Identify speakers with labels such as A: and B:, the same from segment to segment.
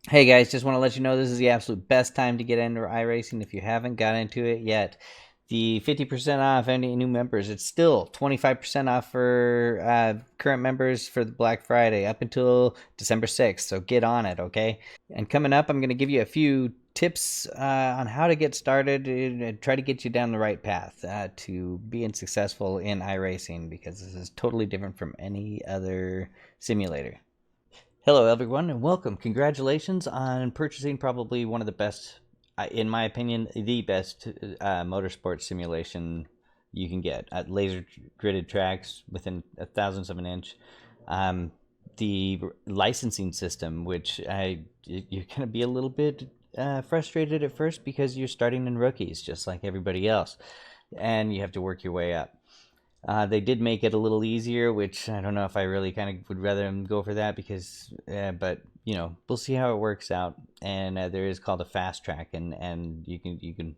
A: Hey guys, just want to let you know this is the absolute best time to get into iRacing if you haven't got into it yet. The 50% off any new members, it's still 25% off for current members for the Black Friday up until December 6th. So get on it, okay? And coming up, I'm going to give you a few tips on how to get started and try to get you down the right path to being successful in iRacing because this is totally different from any other simulator. Hello, everyone, and welcome. Congratulations on purchasing probably one of the best, in my opinion, the best motorsport simulation you can get. Laser gridded tracks within thousandths of an inch. Um, the licensing system, which you're going to be a little bit frustrated at first because you're starting in rookies, just like everybody else, and you have to work your way up. They did make it a little easier, which I don't know if I really kind of would rather them go for that because, but you know, we'll see how it works out. And there is called a fast track, and you can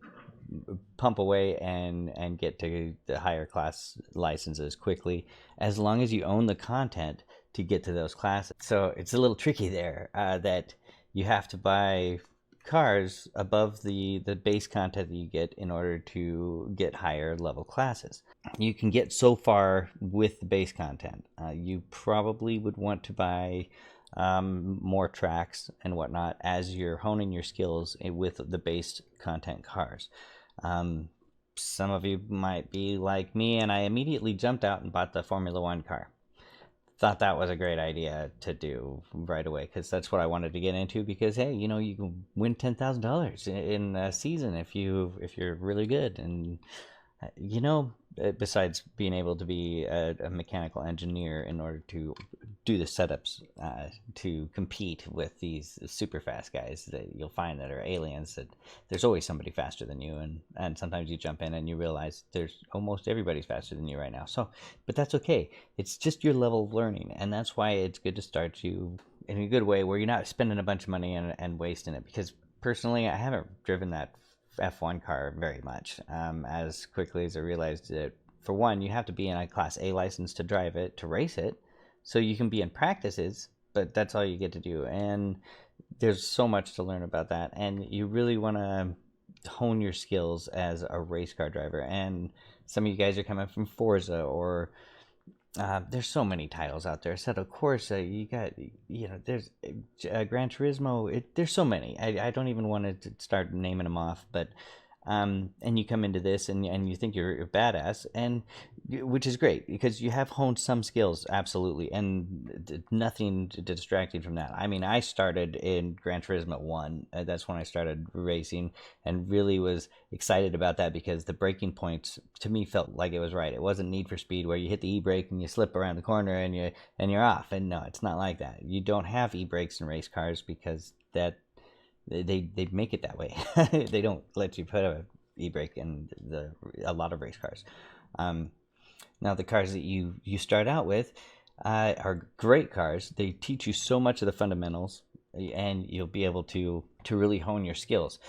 A: pump away and get to the higher class licenses quickly, as long as you own the content to get to those classes. So it's a little tricky there that you have to buy cars above the base content that you get in order to get higher level classes. You can get so far with the base content. You probably would want to buy more tracks and whatnot as you're honing your skills with the base content cars. Um, some of you might be like me, and I immediately jumped out and bought the Formula One car. Thought that was a great idea to do right away because that's what I wanted to get into. Because hey, you know, you can win $10,000 in a season if you're really good, and you know, besides being able to be a mechanical engineer in order to do the setups to compete with these super fast guys that you'll find that are aliens, that there's always somebody faster than you, and sometimes you jump in and you realize there's almost everybody's faster than you right now. So, but that's okay. It's just your level of learning, and that's why it's good to start you in a good way where you're not spending a bunch of money and wasting it. Because personally, I haven't driven that F1 car very much. As quickly as I realized that, for one, you have to be in a Class A license to drive it, to race it. So you can be in practices, but that's all you get to do. And there's so much to learn about that. And you really want to hone your skills as a race car driver. And some of you guys are coming from Forza or there's so many titles out there. So of course you got, you know, there's Gran Turismo. There's so many. I don't even want to start naming them off. But and you come into this and you think you're a badass, and which is great because you have honed some skills, absolutely, and nothing to distract you from that. I mean, I started in Gran Turismo 1. That's when I started racing and really was excited about that because the braking points to me felt like it was right. It wasn't Need for Speed where you hit the e-brake and you slip around the corner and you're off. And no, it's not like that. You don't have e-brakes in race cars because they make it that way. They don't let you put a e-brake in a lot of race cars. Um, Now the cars that you start out with are great cars. They teach you so much of the fundamentals, and you'll be able to really hone your skills.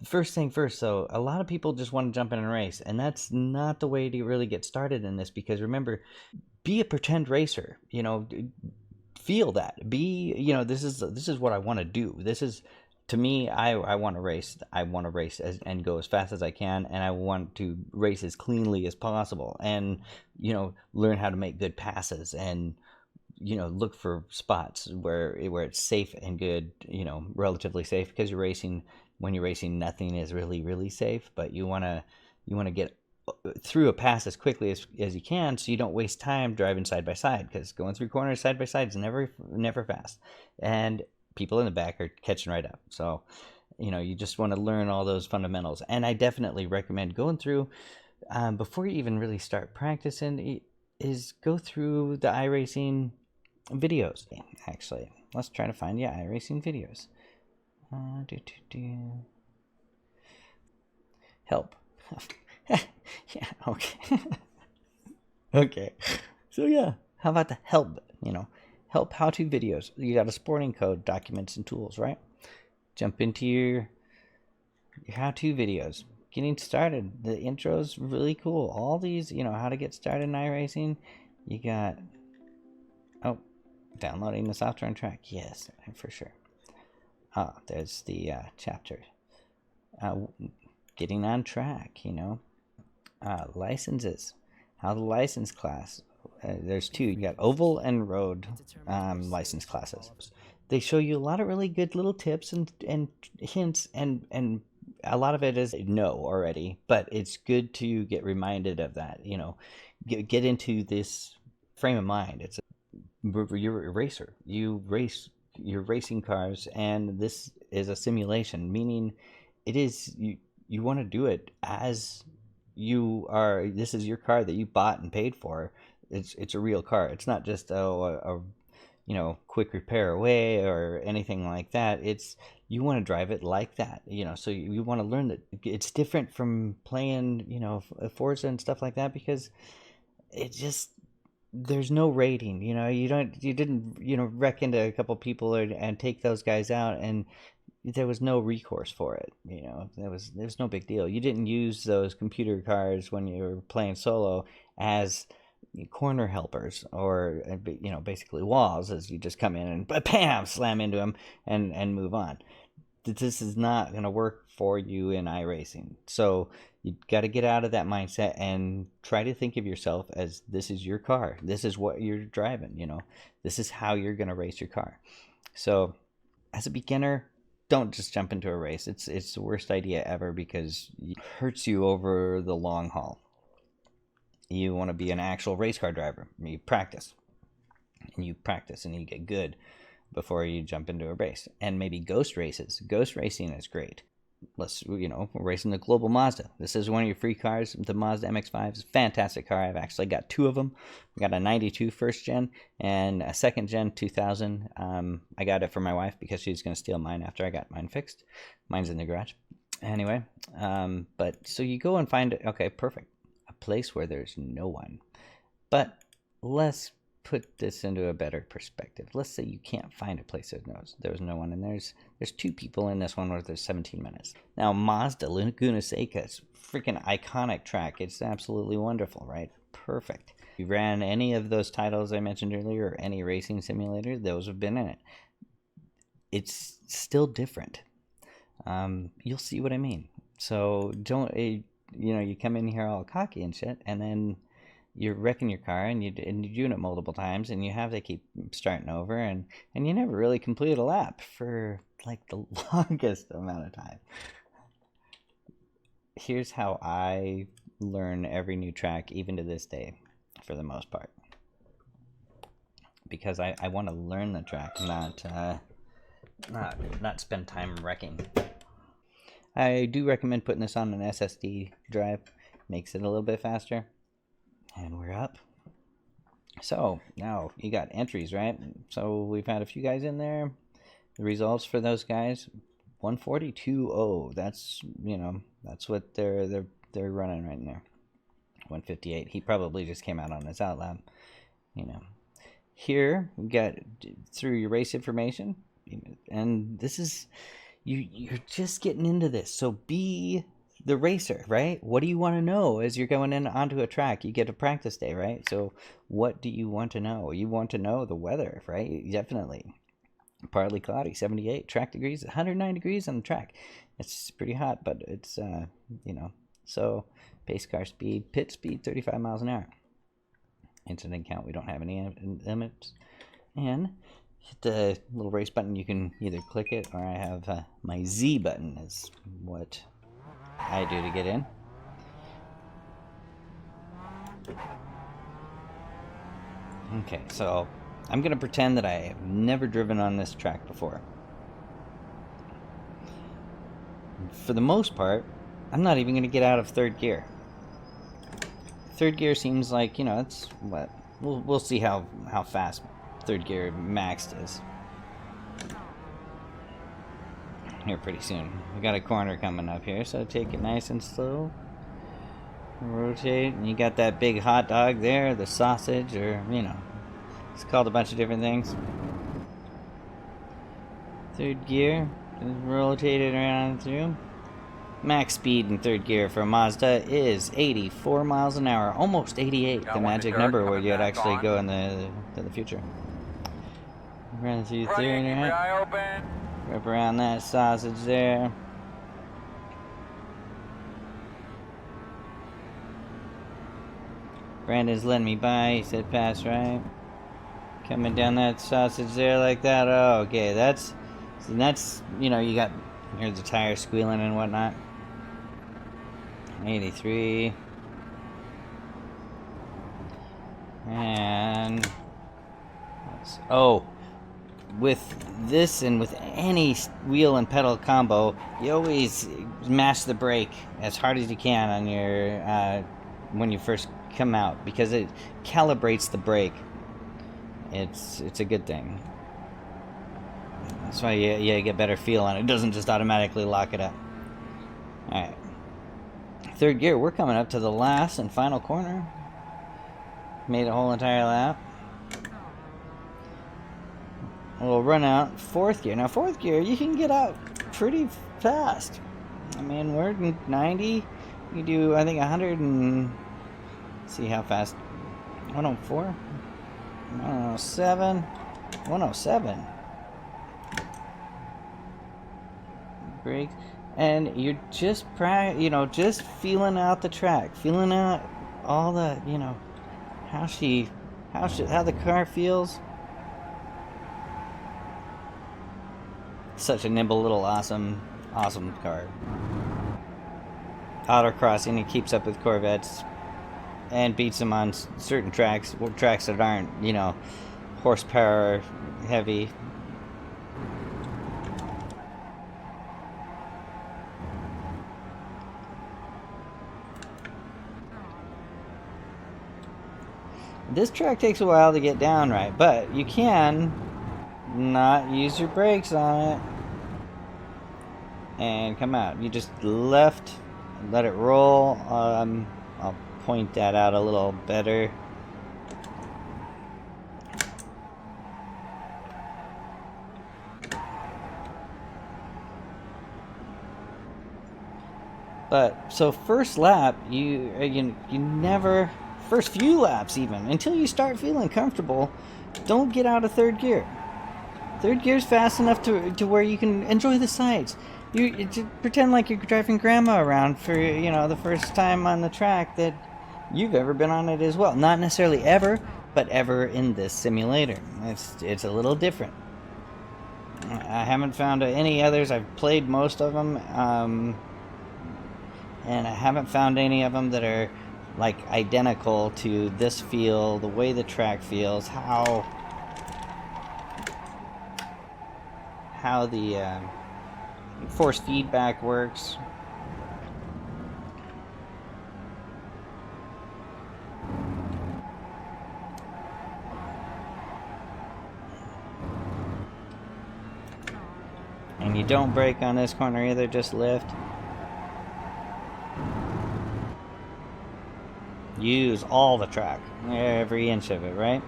A: First thing first, though, a lot of people just want to jump in and race, and that's not the way to really get started in this. Because remember, be a pretend racer. You know, feel that. Be, you know, this is what I want to do. This is, to me, I want to race. I want to race and go as fast as I can, and I want to race as cleanly as possible, and you know, learn how to make good passes, and you know, look for spots where it's safe and good. You know, relatively safe because you're racing. When you're racing, nothing is really safe, but you want to get through a pass as quickly as you can so you don't waste time driving side by side because going through corners side by side is never fast, and people in the back are catching right up. So you know, you just want to learn all those fundamentals, and I definitely recommend going through before you even really start practicing is go through the iRacing videos. Actually, let's try to find iRacing videos. Do, do, do. Help. Yeah, okay. Okay. So yeah, how about the help, you know, help how-to videos. You got a sporting code, documents and tools, right? Jump into your how-to videos. Getting started. The intro's really cool. All these, you know, how to get started in iRacing. You got, oh, downloading the software and track. Yes, for sure. Ah, there's the chapter. Getting on track, you know. Licenses. How the license class. There's two. You got oval and road license classes. They show you a lot of really good little tips and hints, and a lot of it is know already, but it's good to get reminded of that. You know, get into this frame of mind. You're a racer. You're racing cars, and this is a simulation, meaning it is you want to do it as you are. This is your car that you bought and paid for. It's a real car. It's not just a quick repair away or anything like that. It's you want to drive it like that, so you want to learn that it's different from playing Forza and stuff like that, because it just there's no rating. You didn't wreck into a couple people and take those guys out, and there was no recourse for it. There's no big deal. You didn't use those computer cars when you were playing solo as corner helpers or basically walls, as you just come in and bam, slam into them and move on. This is not going to work for you in iRacing. So you got to get out of that mindset and try to think of yourself as this is your car. This is what you're driving. This is how you're going to race your car. So as a beginner, don't just jump into a race. It's the worst idea ever, because it hurts you over the long haul. You want to be an actual race car driver. You practice and you get good before you jump into a race. And maybe ghost races. Ghost racing is great. We're racing the Global Mazda. This is one of your free cars. The Mazda MX-5 is a fantastic car. I've actually got two of them. I got a 92 first gen and a second gen 2000. I got it for my wife because she's going to steal mine after I got mine fixed. Mine's in the garage. Anyway, but so you go and find it. Okay, perfect. A place where there's no one. But let's put this into a better perspective. Let's say you can't find a place there's no one, and there's two people in this one where there's 17 minutes. Now, Mazda Laguna Seca, it's freaking iconic track. It's absolutely wonderful, right? Perfect. If you ran any of those titles I mentioned earlier, or any racing simulator, those have been in it. It's still different. You'll see what I mean. So don't, you come in here all cocky and shit, and then you're wrecking your car, and you're doing it multiple times, and you have to keep starting over, and you never really complete a lap for like the longest amount of time. Here's how I learn every new track, even to this day, for the most part, because I want to learn the track, not spend time wrecking. I do recommend putting this on an SSD drive. Makes it a little bit faster. And we're up. So now you got entries, right? So we've had a few guys in there. The results for those guys, 142.0. That's what they're running right now. 158. He probably just came out on his outlap. Here we got through your race information, and this is you're just getting into this. So be the racer, right? What do you want to know as you're going in onto a track? You get a practice day, right? So what do you want to know? You want to know the weather, right? Definitely. Partly cloudy, 78. Track degrees, 109 degrees on the track. It's pretty hot, but it's, So pace car speed, pit speed, 35 miles an hour. Incident count, we don't have any limits. And hit the little race button. You can either click it, or I have my Z button is what I do to get in. Okay, so I'm going to pretend that I have never driven on this track before. For the most part, I'm not even going to get out of third gear. Third gear seems like, it's what we'll see how fast third gear maxed is here pretty soon. We got a corner coming up here, so take it nice and slow. Rotate, and you got that big hot dog there, the sausage, or it's called a bunch of different things. Third gear, just rotate it around through. Max speed in third gear for Mazda is 84 miles an hour, almost 88, the magic number where you'd actually go in the future. Run through third, right? Wrap around that sausage there. Brandon's letting me by. He said pass right. Coming down that sausage there like that. Oh, okay. That's, you know, you got, here's the tire squealing and whatnot. 83. And, oh, with this and with any wheel and pedal combo, you always mash the brake as hard as you can on your, when you first come out, because it calibrates the brake. It's a good thing. That's why you get better feel on it. It doesn't just automatically lock it up. Alright. Third gear, we're coming up to the last and final corner. Made a whole entire lap. We'll run out. Fourth gear. Now fourth gear, you can get out pretty fast. I mean, we're 90. You do, I think, 100 and... see how fast. 104? 107? 107. Brakes. And you're just, just feeling out the track. Feeling out all the, how the car feels. Such a nimble little awesome car. Autocrossing, it keeps up with Corvettes and beats them on certain tracks, tracks that aren't, horsepower heavy. This track takes a while to get down right, but you can not use your brakes on it and come out. You just left, let it roll. I'll point that out a little better. But so first lap, you never, first few laps even, until you start feeling comfortable, don't get out of third gear. Third gear's fast enough to where you can enjoy the sights. You pretend like you're driving grandma around for, the first time on the track that you've ever been on it as well. Not necessarily ever, but ever in this simulator. It's a little different. I haven't found any others. I've played most of them, and I haven't found any of them that are like identical to this feel, the way the track feels, how the force feedback works. And you don't brake on this corner either, just lift. Use all the track, every inch of it, right?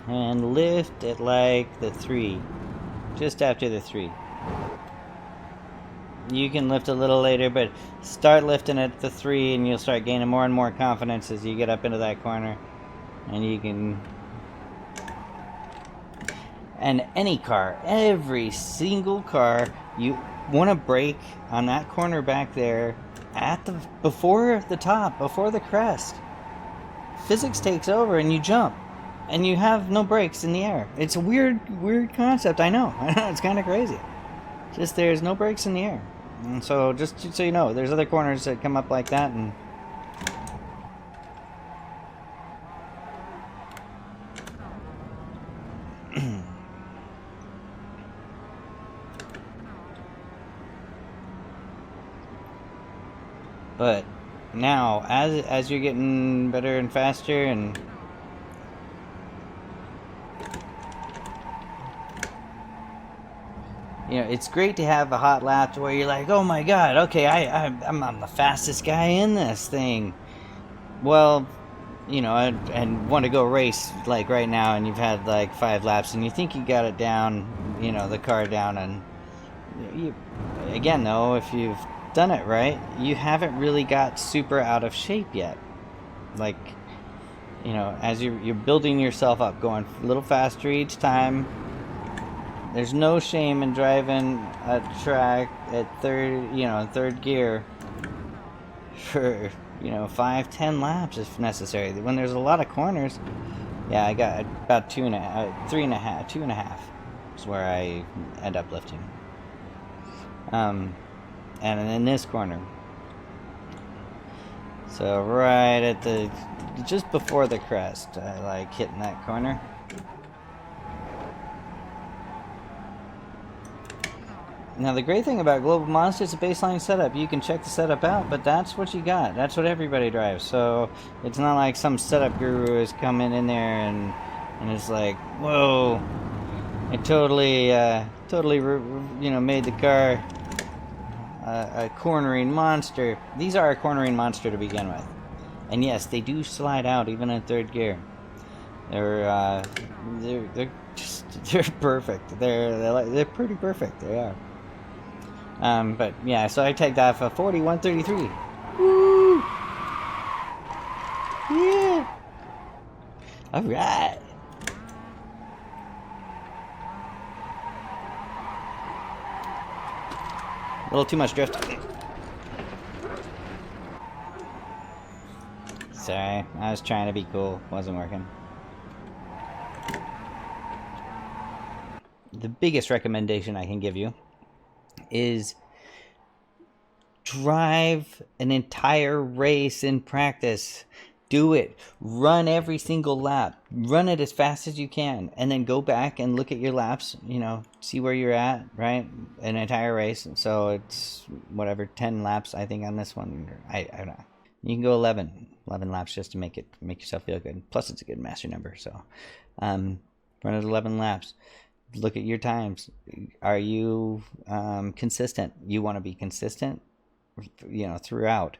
A: And lift at like the 3, just after the 3. You can lift a little later, but start lifting at the 3 and you'll start gaining more and more confidence as you get up into that corner. And you can... And any car, every single car, you want to brake on that corner back there at before the top, before the crest. Physics takes over and you jump. And you have no brakes in the air. It's a weird concept, I know. It's kind of crazy. Just there's no brakes in the air. And so, just so you know, there's other corners that come up like that, and... But now, as you're getting better and faster, and... it's great to have a hot lap to where you're like, oh my god, okay, I'm the fastest guy in this thing. Well, and want to go race like right now, and you've had like 5 laps, and you think you got it down, the car down, and again though, if you've done it right, you haven't really got super out of shape yet. Like, you know, as you're building yourself up, going a little faster each time. There's no shame in driving a track at third gear for, 5-10 laps if necessary. When there's a lot of corners, yeah, I got about 2.5 is where I end up lifting. And in this corner, so right at just before the crest, I like hitting that corner. Now the great thing about Global Monster is a baseline setup. You can check the setup out, but that's what you got. That's what everybody drives. So it's not like some setup guru is coming in there and it's like, whoa, it totally made the car a cornering monster. These are a cornering monster to begin with, and yes, they do slide out even in third gear. They're perfect. They're pretty perfect. They are. But yeah, so I tagged off a 41.33. Woo! Yeah! Alright! A little too much drift. Sorry, I was trying to be cool. Wasn't working. The biggest recommendation I can give you is drive an entire race in practice. Do it. Run every single lap. Run it as fast as you can, and then go back and look at your laps, see where you're at, right? An entire race. So it's whatever, 10 laps I think on this one. I don't know. You can go 11 laps just to make yourself feel good. Plus it's a good master number. So run it 11 laps. Look at your times. Are you consistent? You want to be consistent, throughout.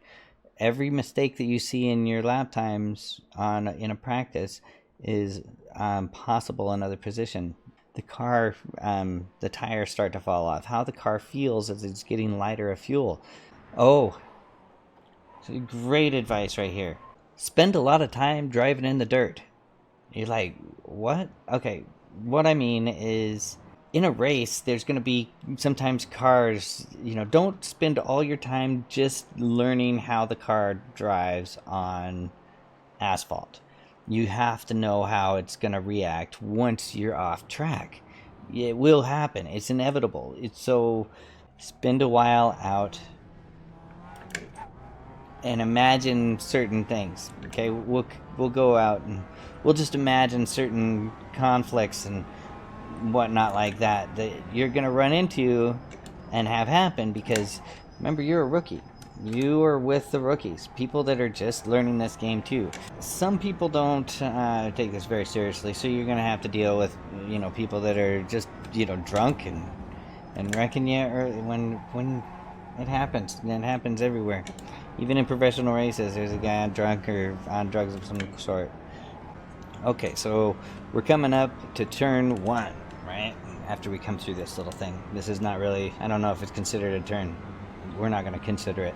A: Every mistake that you see in your lap times in a practice is possible in other position. The car, the tires start to fall off. How the car feels as it's getting lighter of fuel. Oh, great advice right here. Spend a lot of time driving in the dirt. You're like, what? Okay. What I mean is, in a race, there's going to be sometimes cars, don't spend all your time just learning how the car drives on asphalt. You have to know how it's going to react once you're off track. It will happen. It's inevitable. So spend a while out and imagine certain things. Okay, we'll go out and we'll just imagine certain conflicts and whatnot like that you're gonna run into and have happen, because remember, you're a rookie. You are with the rookies, people that are just learning this game too. Some people don't take this very seriously, so you're gonna have to deal with people that are just drunk and wrecking you, or when it happens. And it happens everywhere. Even in professional races, there's a guy drunk or on drugs of some sort. Okay, so we're coming up to turn 1, right? After we come through this little thing. This is not really, I don't know if it's considered a turn. We're not going to consider it.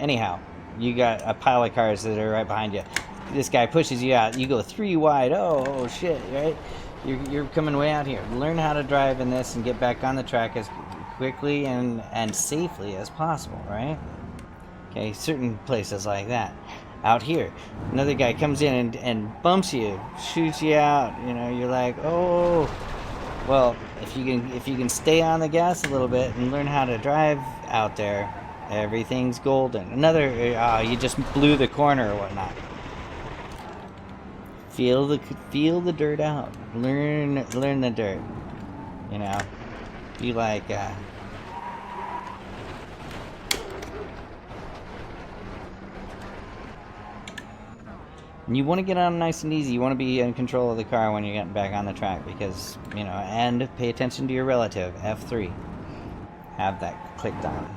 A: Anyhow, you got a pile of cars that are right behind you. This guy pushes you out. You go 3 wide. Oh shit, right? You're coming way out here. Learn how to drive in this and get back on the track as quickly and safely as possible, right? Okay, certain places like that. Out here, another guy comes in and bumps you, shoots you out. You're like, oh, well, if you can stay on the gas a little bit and learn how to drive out there, everything's golden. Another, you just blew the corner or whatnot. Feel the dirt out. Learn the dirt. Be like. You want to get on nice and easy. You want to be in control of the car when you're getting back on the track, because, and pay attention to your relative, F3. Have that clicked on.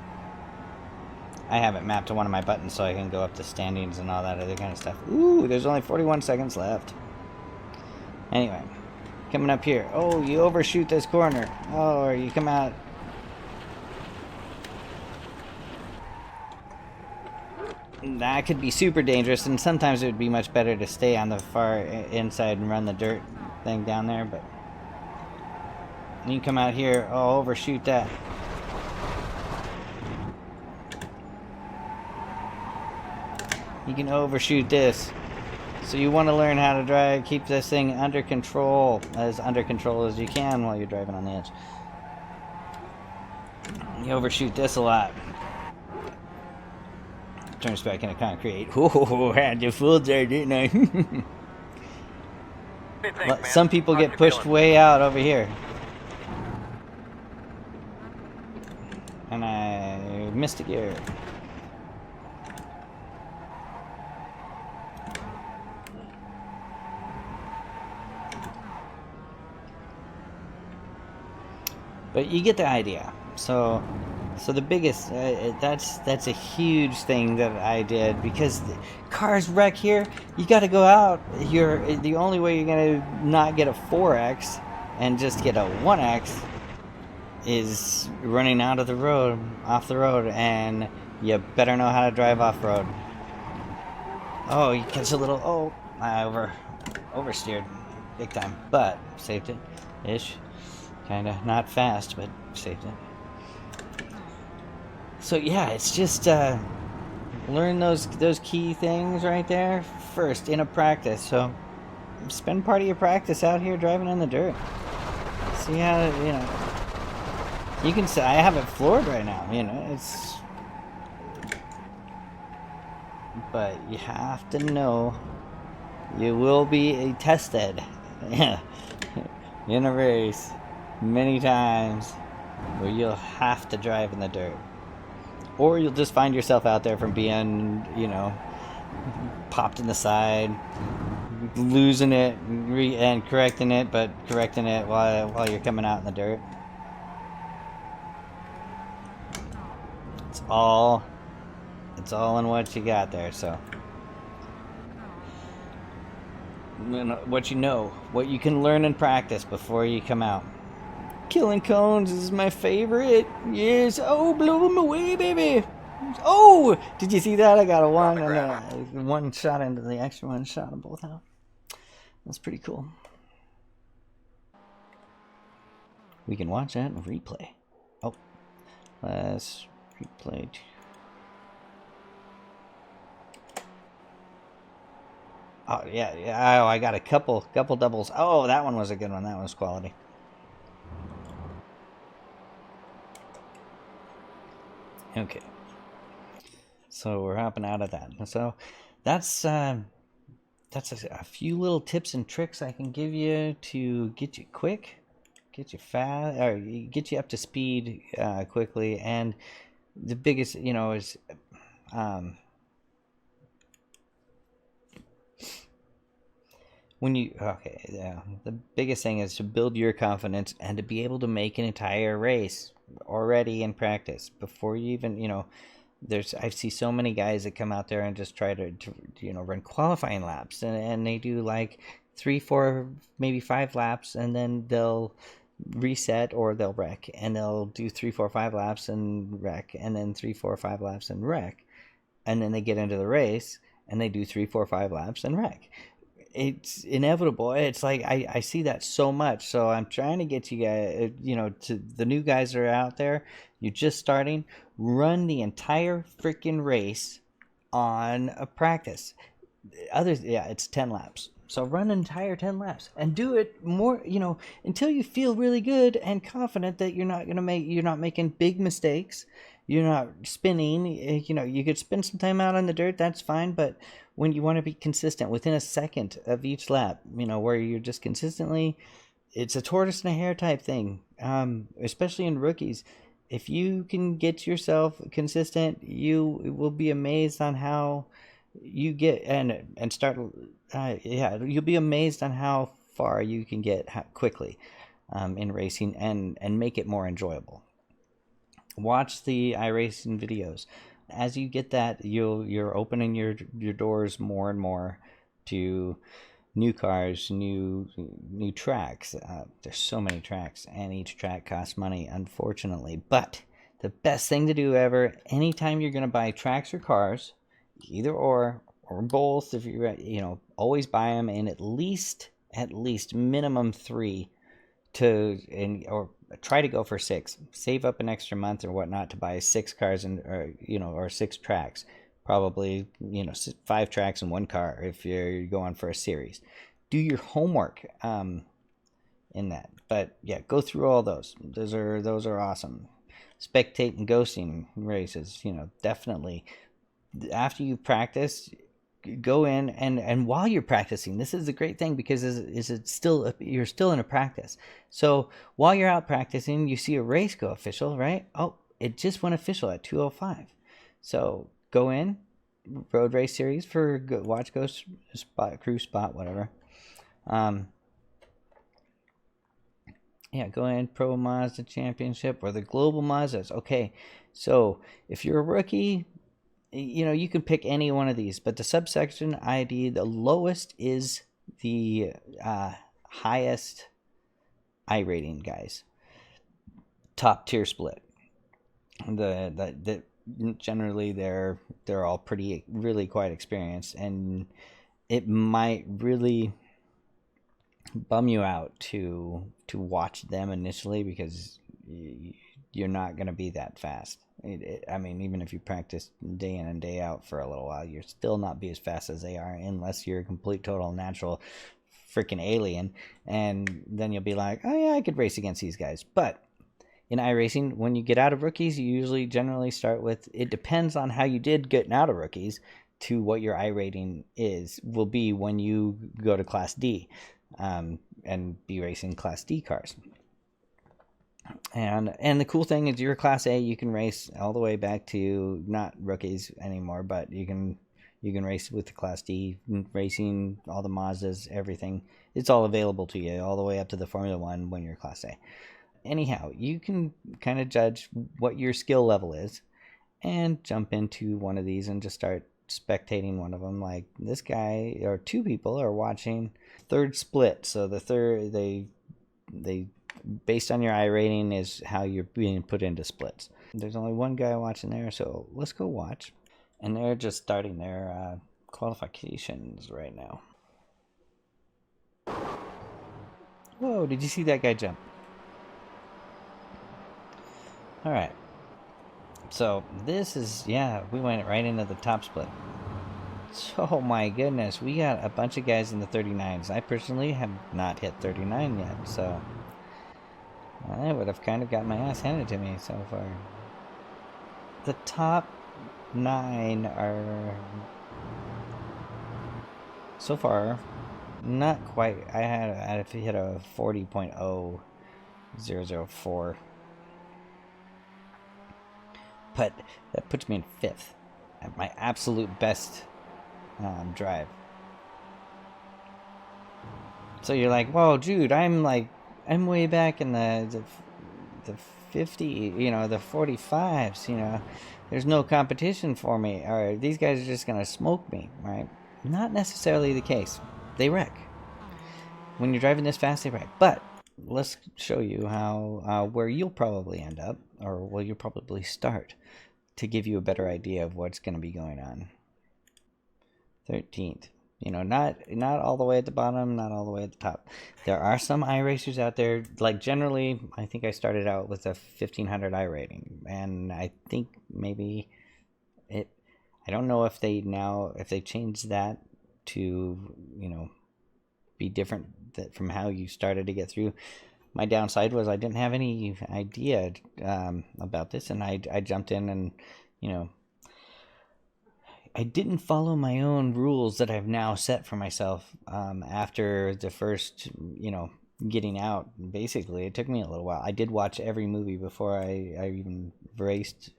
A: I have it mapped to one of my buttons so I can go up to standings and all that other kind of stuff. Ooh, there's only 41 seconds left. Anyway, coming up here. Oh, you overshoot this corner. Oh, or you come out. that could be super dangerous, and sometimes it would be much better to stay on the far inside and run the dirt thing down there, but you can come out here, oh, overshoot that. You can overshoot this. So you want to learn how to keep this thing under control as you can while you're driving on the edge. You overshoot this a lot. Turns back into concrete. Oh, I had you fooled there, didn't I? But some people get pushed way out over here. And I missed a gear. But you get the idea. So the biggest that's a huge thing that I did, because cars wreck here. You got to go out. The only way you're gonna not get a 4x and just get a 1x is running out of the road, off the road, and you better know how to drive off road. Oh, you catch a little. Oh, I oversteered big time, but saved it ish. Kinda not fast, but saved it. So yeah, it's just learn those key things right there first in a practice. So spend part of your practice out here driving in the dirt. See how, you know, you can say I have it floored right now. You know, it's, but you have to know you will be tested in a race many times where you'll have to drive in the dirt, or you'll just find yourself out there from being, you know, popped in the side, losing it and correcting it, but correcting it while you're coming out in the dirt. It's all in what you got there. So what you know, what you can learn and practice before you come out. Killing cones is my favorite. Yes. Oh, blow them away, baby. Oh, did you see that? I got a one and one shot into the extra one. Shot them both out. That's pretty cool. We can watch that and replay. Oh, let's replay. Oh yeah. Oh, I got a couple doubles. Oh, that one was a good one. That was quality. Okay, so we're hopping out of that. So that's a few little tips and tricks I can give you to get you quick, get you fast, or get you up to speed quickly. And the biggest, you know, is the biggest thing is to build your confidence and to be able to make an entire race already in practice before you even, you know, I see so many guys that come out there and just try to you know, run qualifying laps, and they do like 3, 4, maybe 5 laps, and then they'll reset or they'll wreck, and they'll do 3, 4, 5 laps and wreck, and then 3, 4, 5 laps and wreck, and then they get into the race and they do 3, 4, 5 laps and wreck. It's inevitable. It's like I see that so much. So I'm trying to get you guys, you know, to the new guys that are out there, you're just starting, run the entire freaking race on a practice. It's 10 laps. So run an entire 10 laps and do it more, you know, until you feel really good and confident that you're not making big mistakes. You're not spinning. You know, you could spend some time out on the dirt, that's fine, but when you want to be consistent within a second of each lap, you know, where you're just consistently, it's a tortoise and a hare type thing, especially in rookies. If you can get yourself consistent, you will be amazed on how you get and start. You'll be amazed on how far you can get quickly in racing and make it more enjoyable. Watch the iRacing videos. As you get that, you're opening your doors more and more to new cars, new tracks. There's so many tracks, and each track costs money, unfortunately. But the best thing to do ever, anytime you're going to buy tracks or cars, either or both. If you always buy them in at least minimum 3 or try to go for 6. Save up an extra month or whatnot to buy 6 cars or 6 tracks. Probably 5 tracks and 1 car if you're going for a series. Do your homework in that. But yeah, go through all those. Those are awesome. Spectate and ghosting races, definitely. After you practice, go in and while you're practicing, this is a great thing because you're still in a practice. So while you're out practicing, you see a race go official, right? Oh, it just went official at 2:05. So go in, road race series for watch ghost spot, crew spot, whatever. Yeah, go in, Pro Mazda Championship or the Global Mazdas. Okay, so if you're a rookie, you can pick any one of these, but the subsection ID, the lowest is the highest iRating guys. Top tier split. The generally they're all really quite experienced, and it might really bum you out to watch them initially because you're not going to be that fast. I mean, even if you practice day in and day out for a little while, you're still not be as fast as they are unless you're a complete, total, natural freaking alien. And then you'll be like, oh yeah, I could race against these guys. But in iRacing, when you get out of rookies, you generally start with, it depends on how you did getting out of rookies to what your iRating will be when you go to Class D and be racing Class D cars. And the cool thing is you're Class A, you can race all the way back to not rookies anymore, but you can race with the Class D, racing all the Mazdas, everything. It's all available to you all the way up to the Formula One when you're Class A. Anyhow, you can kind of judge what your skill level is and jump into one of these and just start spectating one of them. Like this guy or 2 people are watching third split. So the third, they based on your iRating is how you're being put into splits. There's only 1 guy watching there, so let's go watch. And they're just starting their qualifications right now. Whoa, did you see that guy jump? All right. So this is, we went right into the top split. So my goodness, we got a bunch of guys in the 39s. I personally have not hit 39 yet, so I would have kind of got my ass handed to me so far. The top 9 are so far not quite. I had to hit a 40.0004, but that puts me in 5th at my absolute best drive. So you're like, whoa, dude, I'm way back in the 50, the 45s, there's no competition for me, or these guys are just gonna smoke me, right? Not necessarily the case. They wreck. When you're driving this fast, they wreck. But let's show you how where you'll probably end up, or where you'll probably start, to give you a better idea of what's going to be going on. 13th. Not all the way at the bottom, not all the way at the top. There are some iRacers out there, like generally, I think I started out with a 1500 iRating, and I think maybe I don't know if they changed that to, be different from how you started to get through. My downside was I didn't have any idea about this, and I jumped in and, I didn't follow my own rules that I've now set for myself after the first, getting out. Basically, it took me a little while. I did watch every movie before I even raced.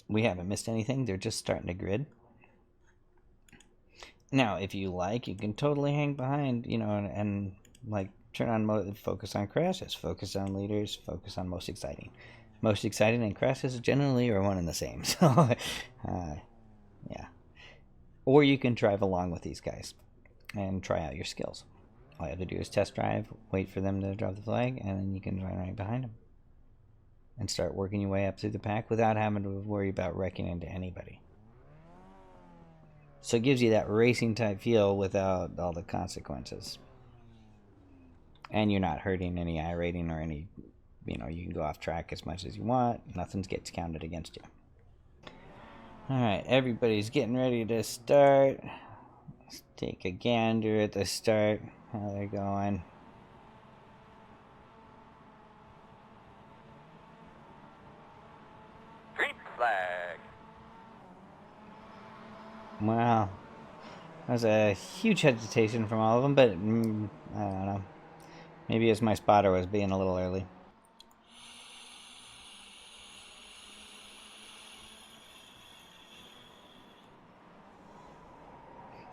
A: We haven't missed anything. They're just starting to grid. Now, if you like, you can totally hang behind, and like turn on focus on crashes, focus on leaders, focus on most exciting. Most exciting and crashes generally are one and the same. So, yeah. Or you can drive along with these guys and try out your skills. All you have to do is test drive, wait for them to drop the flag, and then you can run right behind them and start working your way up through the pack without having to worry about wrecking into anybody. So it gives you that racing type feel without all the consequences. And you're not hurting any iRating or any, you can go off track as much as you want. Nothing gets counted against you. Alright, everybody's getting ready to start. Let's take a gander at the start. How they're going.
B: Green flag.
A: Wow. That was a huge hesitation from all of them, but I don't know. Maybe it's my spotter was being a little early.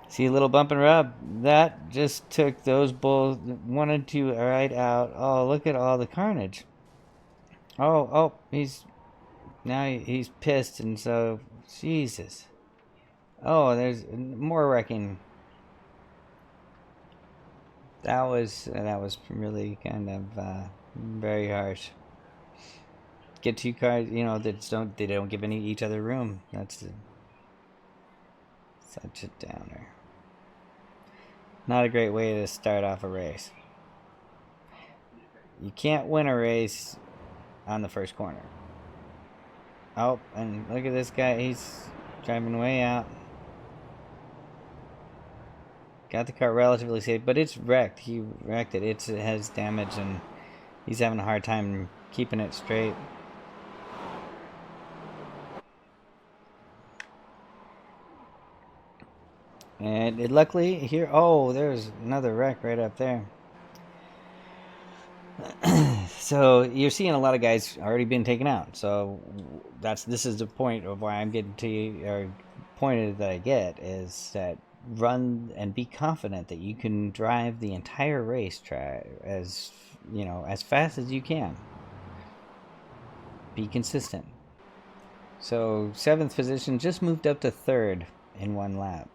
A: See a little bump and rub. That just took those bulls, wanted to ride out. Oh, look at all the carnage. Oh, he's pissed, and so, Jesus. Oh, there's more wrecking. That was really kind of very harsh. Get two cars, that don't give each other room. That's such a downer. Not a great way to start off a race. You can't win a race on the first corner. Oh, and look at this guy. He's driving way out. Got the car relatively safe, but it's wrecked. He wrecked it. It has damage, and he's having a hard time keeping it straight. And luckily here, oh, there's another wreck right up there. So you're seeing a lot of guys already been taken out. So this is the point of why I'm getting to you, or pointed that I get, is that run and be confident that you can drive the entire racetrack as fast as you can. Be consistent. So 7th position just moved up to 3rd in 1 lap.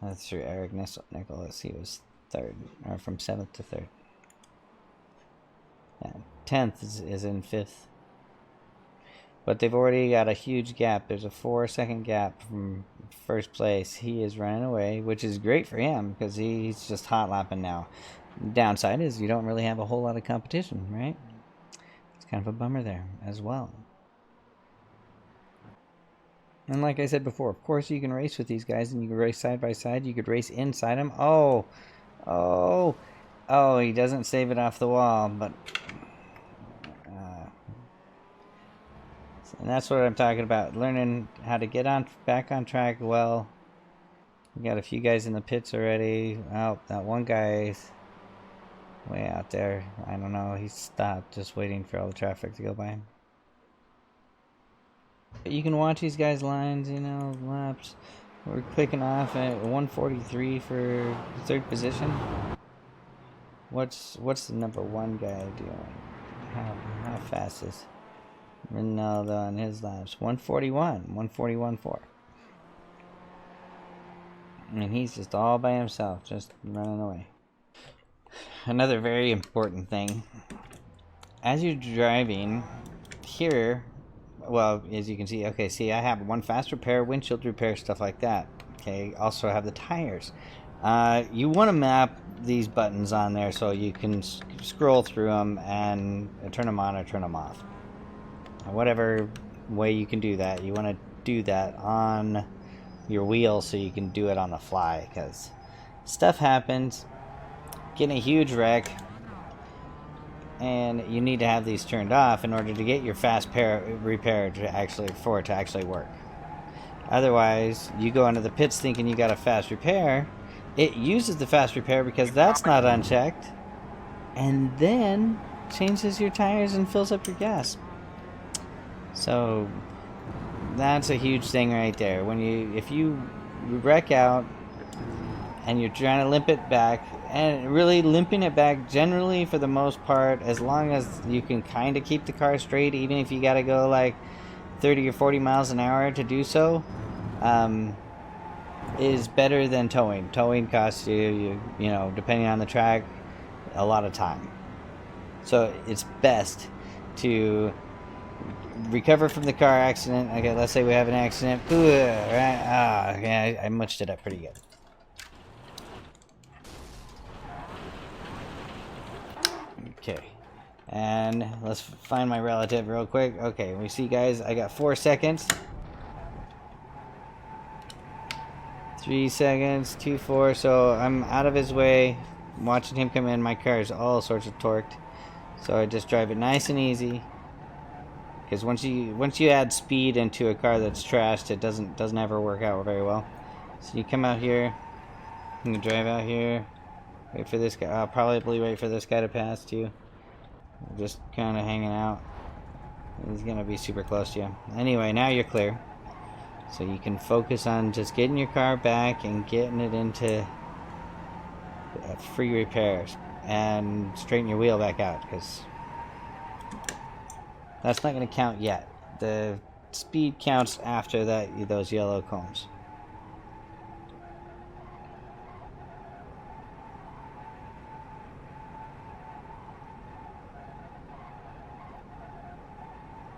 A: That's through Eric Nicholas. He was 3rd, or from 7th to 3rd. Yeah, 10th is in 5th. But they've already got a huge gap. There's a 4-second gap from 1st place. He is running away, which is great for him because he's just hot lapping now. The downside is you don't really have a whole lot of competition, right? It's kind of a bummer there as well. And like I said before, of course you can race with these guys, and you can race side by side. You could race inside them. Oh, he doesn't save it off the wall, but and that's what I'm talking about. Learning how to get back on track well. We got a few guys in the pits already. Oh, that one guy's way out there. I don't know. He stopped just waiting for all the traffic to go by him. You can watch these guys' lines, laps. We're clicking off at 143 for 3rd position. What's the number 1 guy doing? How fast is Ronaldo on his laps? 141.4. And he's just all by himself, just running away. Another very important thing. As you're driving here, well, as you can see, okay, I have 1 fast repair, windshield repair, stuff like that. Okay, also I have the tires. You want to map these buttons on there so you can scroll through them and turn them on or turn them off. Whatever way you can do that, you want to do that on your wheel so you can do it on the fly, because stuff happens. Getting a huge wreck, and you need to have these turned off in order to get your fast repair for it to actually work. Otherwise, you go into the pits thinking you got a fast repair. It uses the fast repair because that's not unchecked, and then changes your tires and fills up your gas. So that's a huge thing right there. If you wreck out and you're trying to limp it back, and really limping it back generally for the most part, as long as you can kind of keep the car straight, even if you got to go like 30 or 40 miles an hour to do so, is better than towing. Towing costs you, depending on the track, a lot of time. So it's best to recover from the car accident. Okay, let's say we have an accident. Ooh, right? Ah, yeah, I munched it up pretty good. Okay, and let's find my relative real quick. Okay, we see, guys, I got 4 seconds. 3 seconds, 2, 4. So I'm out of his way. I'm watching him come in. My car is all sorts of torqued. So I just drive it nice and easy. Because once you add speed into a car that's trashed, it doesn't ever work out very well. So you come out here, you can drive out here, wait for this guy. I'll probably wait for this guy to pass too. Just kind of hanging out. He's gonna be super close to you. Anyway, now you're clear. So you can focus on just getting your car back and getting it into free repairs and straighten your wheel back out, because that's not going to count yet. The speed counts after that, those yellow cones.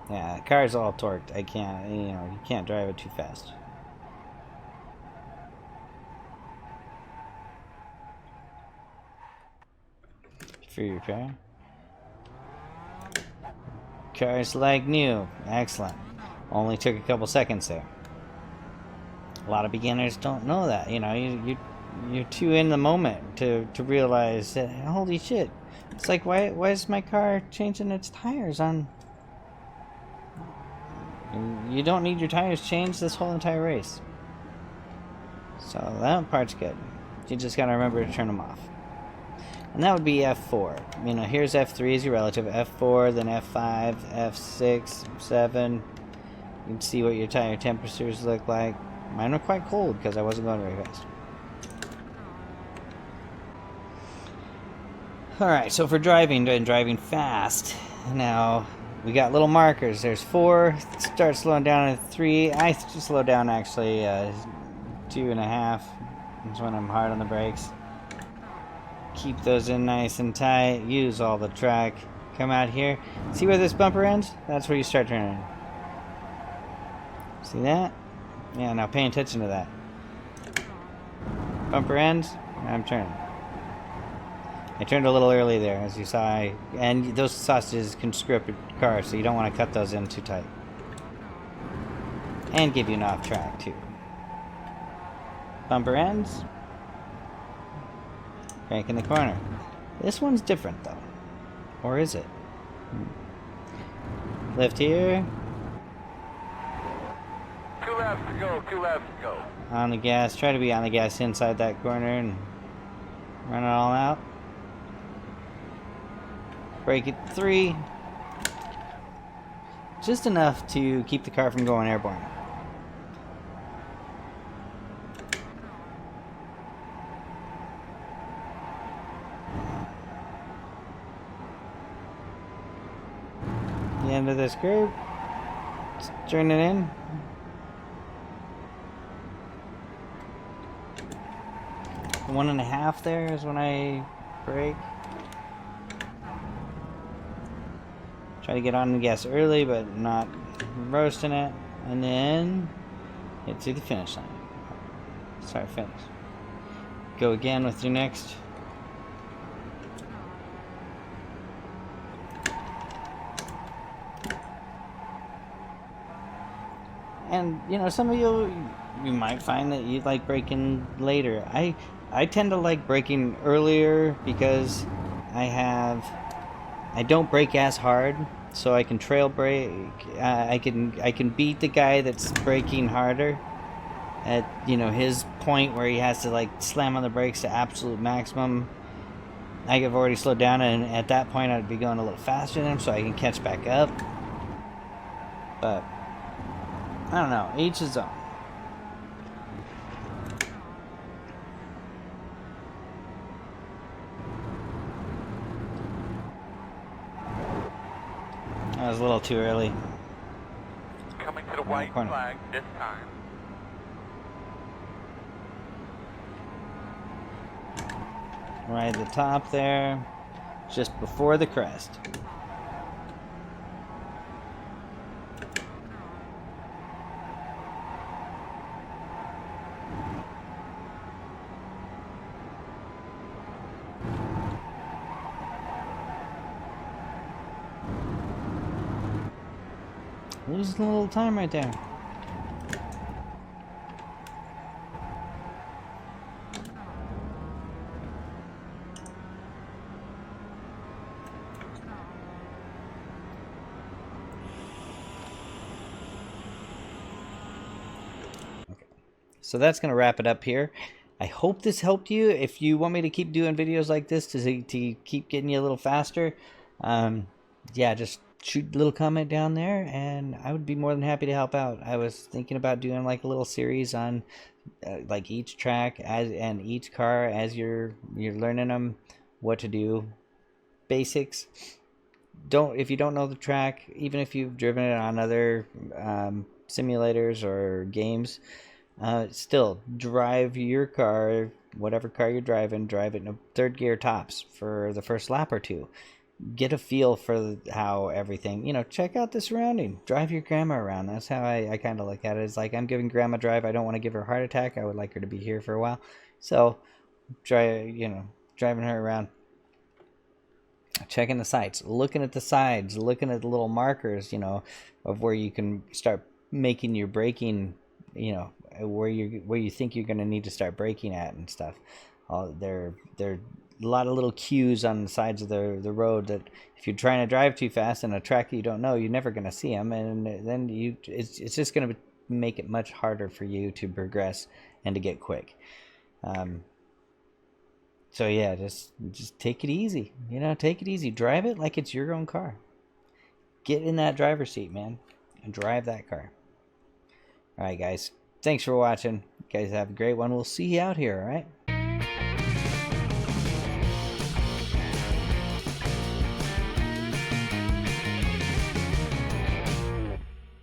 A: Yeah, the car's all torqued. I can't, you can't drive it too fast. Free repair. Car's like new. Excellent. Only took a couple seconds there. A lot of beginners don't know that. You're too in the moment to realize that, holy shit. It's like, why is my car changing its tires on? You don't need your tires changed this whole entire race. So that part's good. You just gotta remember to turn them off. And that would be F4. Here's F3 as your relative, F4, then F5, F6, 7. You can see what your tire temperatures look like. Mine were quite cold because I wasn't going very fast. Alright, so for driving fast, now we got little markers. There's 4, start slowing down at 3. I slow down actually 2.5. That's when I'm hard on the brakes. Keep those in nice and tight. Use all the track. Come out here. See where this bumper ends? That's where you start turning. See that? Yeah, now pay attention to that. Bumper ends. I'm turning. I turned a little early there, as you saw. And those sausages can screw up your car, so you don't want to cut those in too tight. And give you an off track, too. Bumper ends. Crank in the corner. This one's different, though. Or is it? Lift here.
B: 2 laps to go, 2 laps to go.
A: On the gas. Try to be on the gas inside that corner and run it all out. Brake at 3. Just enough to keep the car from going airborne. The end of this curve. Just turn it in. The 1.5 there is when I brake. Try to get on the gas early, but not roasting it. And then hit to the finish line. Sorry, finish. Go again with your next. And some of you might find that you like braking later. I tend to like braking earlier because I don't brake as hard, so I can trail brake. I can beat the guy that's braking harder at his point where he has to like slam on the brakes to absolute maximum. I have already slowed down, and at that point I'd be going a little faster than him, so I can catch back up. But I don't know, each his own. That was a little too early.
B: Coming to the white flag this time.
A: Right at the top there, just before the crest. Losing a little time right there. So that's going to wrap it up here. I hope this helped you. If you want me to keep doing videos like this to keep getting you a little faster, yeah, just shoot a little comment down there and I would be more than happy to help out. I was thinking about doing like a little series on like each track and each car as you're learning them, what to do, basics. If you don't know the track, even if you've driven it on other simulators or games, still drive your car, whatever car you're driving, drive it in a third gear tops for the first lap or two. Get a feel for how everything, check out the surrounding. Drive your grandma around. That's how I kind of look at it. It's like I'm giving grandma drive. I don't want to give her a heart attack. I would like her to be here for a while. So, driving her around, checking the sights, looking at the sides, looking at the little markers, of where you can start making your braking, where you think you're going to need to start braking at and stuff. There are a lot of little cues on the sides of the road that if you're trying to drive too fast in a track that you don't know, you're never going to see them, and then it's just going to make it much harder for you to progress and to get quick. So yeah, just take it easy. Take it easy. Drive it like it's your own car. Get in that driver's seat, man, and drive that car. All right, guys. Thanks for watching. You guys have a great one. We'll see you out here, all right?